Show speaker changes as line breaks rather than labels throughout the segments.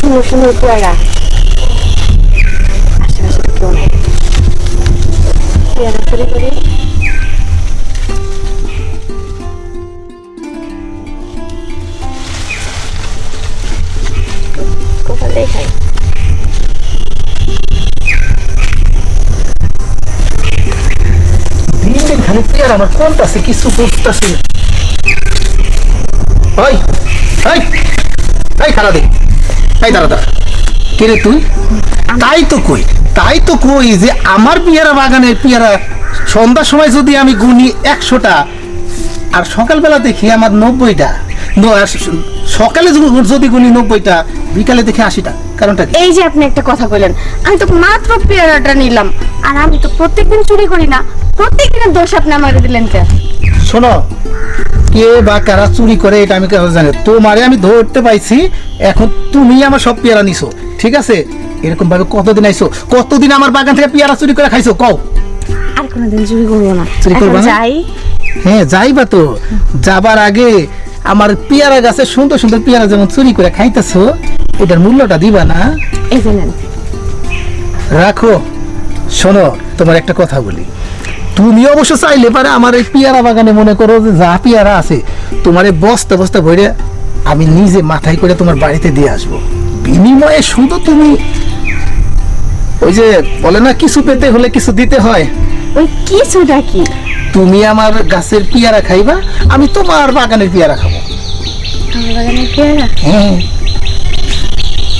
সুন্দর সুন্দর পেয়ারা। আশেপাশে তো কেউ নেই, পেয়ারা চুরি করি। কোথায় খাই?
খালি পেয়ারা আমার কোনটা আছে কিছু বুঝতেছি না। ওই ওই এই খালা দে, এই দাঁড়া দাঁড়া, কে রে তুই? তাই তো কই যে আমার পেয়ারা বাগানের পেয়ারা সন্ধ্যার সময় যদি আমি গুনি 100টা আর সকালবেলা দেখি আমার 90টা, সকালে যদি গুনি 90টা, বিকালে দেখি 80টা, কারণটা কি?
এই যে আপনি একটা কথা কইলেন, আমি তো মাত্র পেয়ারাটা নিলাম, আর আমি তো প্রত্যেকদিন চুরি করি না, প্রত্যেকদিনের দোষ আপনি আমাকে দিলেন কেন?
শোনো, কে বা কারা চুরি করে এটা আমি কেন জানি, তোমারে আমি ধরতে পাইছি, এখন তুমি আমার সব পেয়ারা নিছো, ঠিক আছে? এরকম ভাবে কতদিন আইছো, কতদিন আমার বাগান থেকে পেয়ারা চুরি করে খাইছো কও?
আর কোনোদিন চুরি করবো না।
চুরি করবা না?
যাই।
হ্যাঁ যাইবা তো, যাবার আগে আমার পেয়ারা গাছে সুন্দর সুন্দর পেয়ারা যেমন চুরি করে খাইতেছো, এটার মূল্যটা দিবা না?
এই যে নেন।
রাখো। শোনো, তোমার একটা কথা বলি, তুমি অবশ্য চাইলে পারে আমার এই পেয়ারা বাগানে মনে করো যে যা পেয়ারা আছে তোমার এই বস্তা বস্তা ভরে আমি নিজে মাথায় করে তোমার বাড়িতে দিয়ে আসবো, বিনিময়ে শুধু তুমি ওই যে বলে না কিছু পেতে হলে কিছু দিতে হয়,
ওই কিছুটা কি?
তুমি আমার গাছের পেয়ারা খাইবা, আমি তোমার বাগানের পেয়ারা খাবো।
আমার বাগানের পেয়ারা?
হ্যাঁ,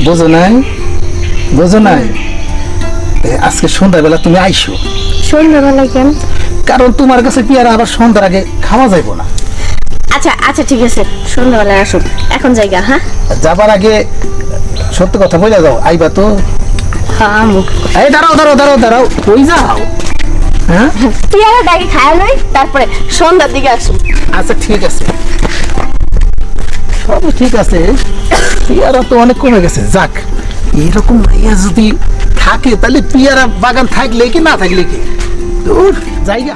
বোঝো নাই? বোঝো নাই? আজকে সন্ধ্যাবেলা তুমি আইসো।
সন্ধ্যাবেলায় কেন?
কারণ তোমার কাছে পেয়ারা আবার সন্ধ্যার আগে খাওয়া যাইবো না।
আচ্ছা আচ্ছা ঠিক আছে, সন্ধ্যাবেলায় আসুন, এখন জায়গা। হ্যাঁ,
যাবার আগে সত্য কথা বলে যাও, আইবা তো?
হ্যাঁ,
এই দাঁড়াও দাঁড়াও দাঁড়াও দাঁড়াও, কই যাও? হ্যাঁ,
পেয়ারা ডাকি খায় লই, তারপরে সন্ধ্যার দিকে আসুন।
আচ্ছা ঠিক আছে, সব ঠিক আছে, পেয়ারা তো অনেক কমে গেছে। যাক, এরকম মাইয়া যদি থাকে তাহলে পেয়ারা বাগান থাকলে কি না থাকলে কি, দূর জায়গা।